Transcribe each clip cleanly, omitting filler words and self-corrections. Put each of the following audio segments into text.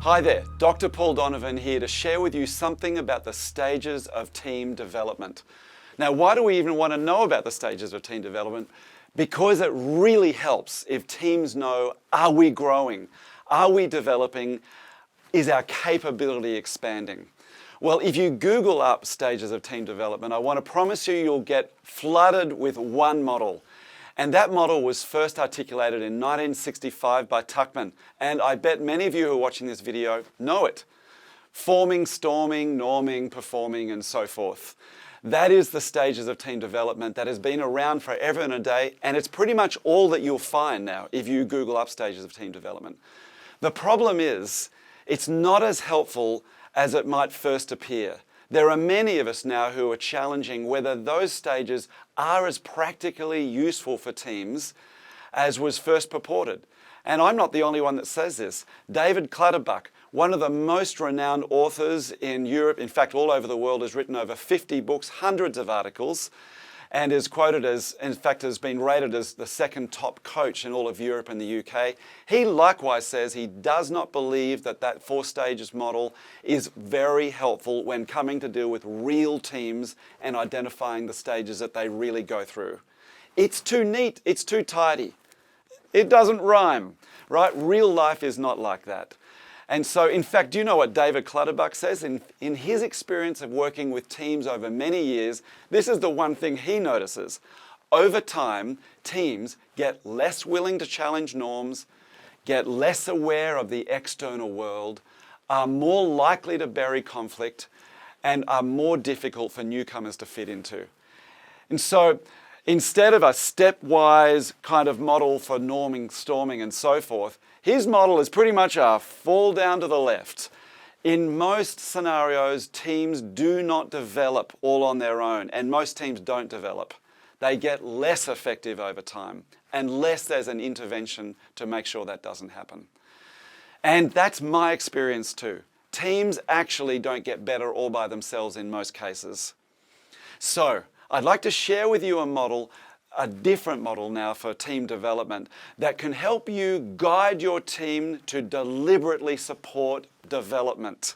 Hi there, Dr. Paul Donovan here to share with you something about the stages of team development. Now, why do we even want to know about the stages of team development? Because it really helps if teams know, are we growing? Are we developing? Is our capability expanding? Well, if you Google up stages of team development, I want to promise you'll get flooded with one model. And that model was first articulated in 1965 by Tuckman. And I bet many of you who are watching this video know it. Forming, storming, norming, performing, and so forth. That is the stages of team development that has been around forever and a day, and it's pretty much all that you'll find now if you Google up stages of team development. The problem is, it's not as helpful as it might first appear. There are many of us now who are challenging whether those stages are as practically useful for teams as was first purported. And I'm not the only one that says this. David Clutterbuck, one of the most renowned authors in Europe, in fact all over the world, has written over 50 books, hundreds of articles, and is quoted as, in fact has been rated as the second top coach in all of Europe and the UK. He likewise says he does not believe that that 4 stages model is very helpful when coming to deal with real teams and identifying the stages that they really go through. It's too neat, it's too tidy. It doesn't rhyme, right? Real life is not like that. And so, in fact, do you know what David Clutterbuck says? In his experience of working with teams over many years, this is the one thing he notices. Over time, teams get less willing to challenge norms, get less aware of the external world, are more likely to bury conflict, and are more difficult for newcomers to fit into. And so, instead of a stepwise kind of model for norming, storming, and so forth, his model is pretty much a fall down to the left. In most scenarios, teams do not develop all on their own, and most teams don't develop. They get less effective over time, unless there's an intervention to make sure that doesn't happen. And that's my experience too. Teams actually don't get better all by themselves in most cases. So, I'd like to share with you a different model now for team development that can help you guide your team to deliberately support development.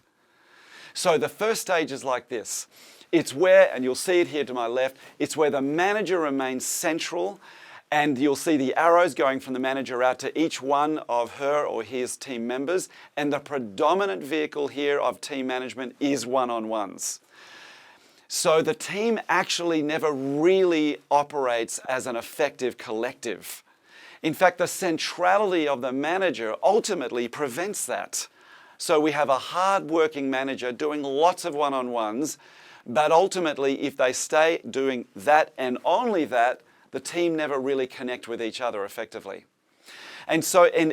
So the first stage is like this. It's where, and you'll see it here to my left, it's where the manager remains central, and you'll see the arrows going from the manager out to each one of her or his team members, and the predominant vehicle here of team management is one-on-ones. So the team actually never really operates as an effective collective. In fact, the centrality of the manager ultimately prevents that. So we have a hard-working manager doing lots of one-on-ones, but ultimately if they stay doing that and only that, the team never really connect with each other effectively. And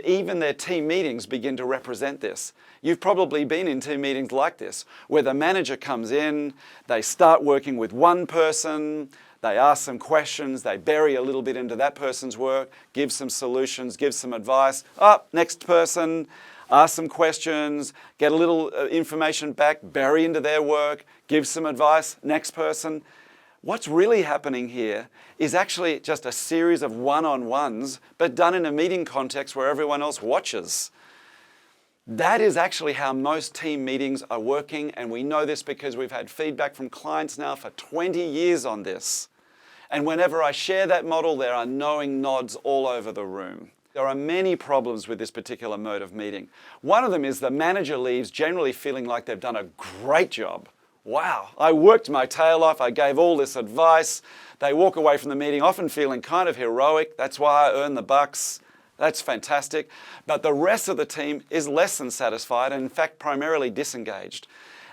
even their team meetings begin to represent this. You've probably been in team meetings like this, where the manager comes in, they start working with one person, they ask some questions, they bury a little bit into that person's work, give some solutions, give some advice. Next person, ask some questions, get a little information back, bury into their work, give some advice, next person. What's really happening here is actually just a series of one-on-ones, but done in a meeting context where everyone else watches. That is actually how most team meetings are working, and we know this because we've had feedback from clients now for 20 years on this. And whenever I share that model, there are knowing nods all over the room. There are many problems with this particular mode of meeting. One of them is the manager leaves generally feeling like they've done a great job. Wow, I worked my tail off, I gave all this advice. They walk away from the meeting often feeling kind of heroic. That's why I earn the bucks. That's fantastic. But the rest of the team is less than satisfied and in fact primarily disengaged.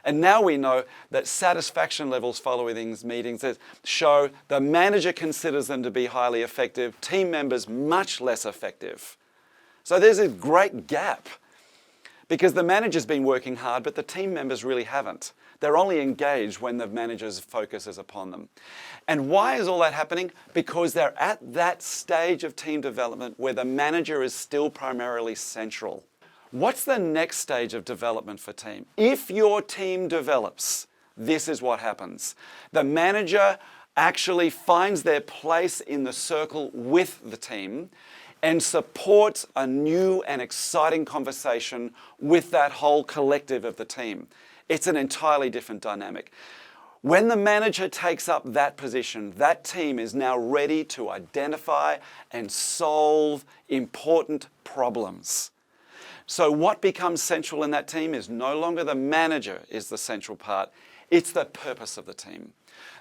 And now we know that satisfaction levels following these meetings show the manager considers them to be highly effective, team members much less effective. So there's a great gap because the manager's been working hard, but the team members really haven't. They're only engaged when the manager's focus is upon them. And why is all that happening? Because they're at that stage of team development where the manager is still primarily central. What's the next stage of development for team? If your team develops, this is what happens. The manager actually finds their place in the circle with the team, and supports a new and exciting conversation with that whole collective of the team. It's an entirely different dynamic. When the manager takes up that position, that team is now ready to identify and solve important problems. So what becomes central in that team is no longer the manager is the central part, it's the purpose of the team.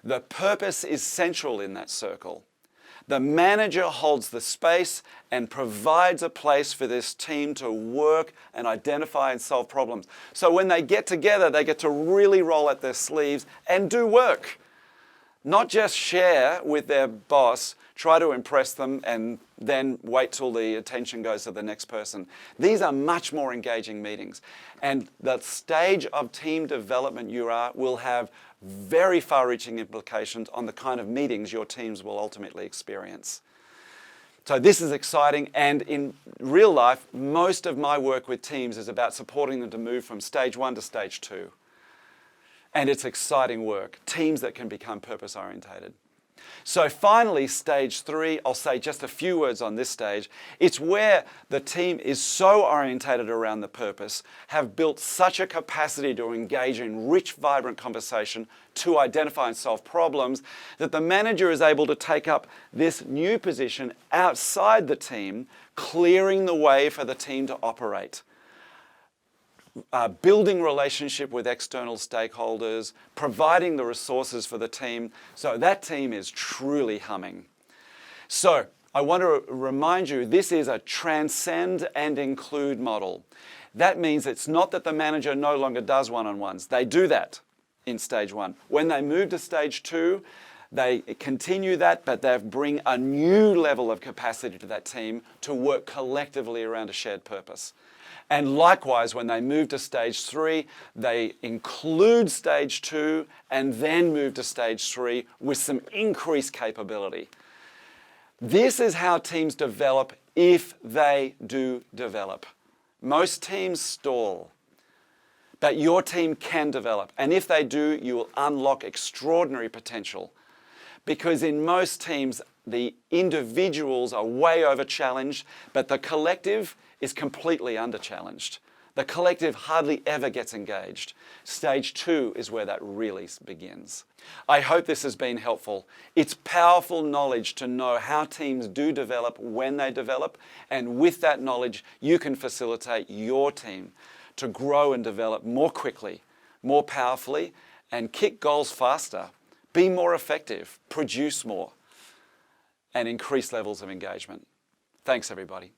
The purpose is central in that circle. The manager holds the space and provides a place for this team to work and identify and solve problems. So when they get together, they get to really roll up their sleeves and do work. Not just share with their boss, try to impress them, and then wait till the attention goes to the next person. These are much more engaging meetings. And the stage of team development you are will have very far-reaching implications on the kind of meetings your teams will ultimately experience. So this is exciting, and in real life, most of my work with teams is about supporting them to move from stage 1 to stage 2. And it's exciting work, teams that can become purpose-orientated. So finally, stage 3, I'll say just a few words on this stage. It's where the team is so orientated around the purpose, have built such a capacity to engage in rich, vibrant conversation, to identify and solve problems, that the manager is able to take up this new position outside the team, clearing the way for the team to operate. Building relationship with external stakeholders, providing the resources for the team, so that team is truly humming. So I want to remind you, this is a transcend and include model. That means it's not that the manager no longer does one-on-ones. They do that in stage 1. When they move to stage 2, they continue that, but they bring a new level of capacity to that team to work collectively around a shared purpose. And likewise, when they move to stage 3, they include stage 2 and then move to stage 3 with some increased capability. This is how teams develop if they do develop. Most teams stall, but your team can develop. And if they do, you will unlock extraordinary potential. Because in most teams, the individuals are way over-challenged, but the collective is completely under-challenged. The collective hardly ever gets engaged. Stage 2 is where that really begins. I hope this has been helpful. It's powerful knowledge to know how teams do develop when they develop, and with that knowledge, you can facilitate your team to grow and develop more quickly, more powerfully, and kick goals faster, be more effective, produce more, and increase levels of engagement. Thanks, everybody.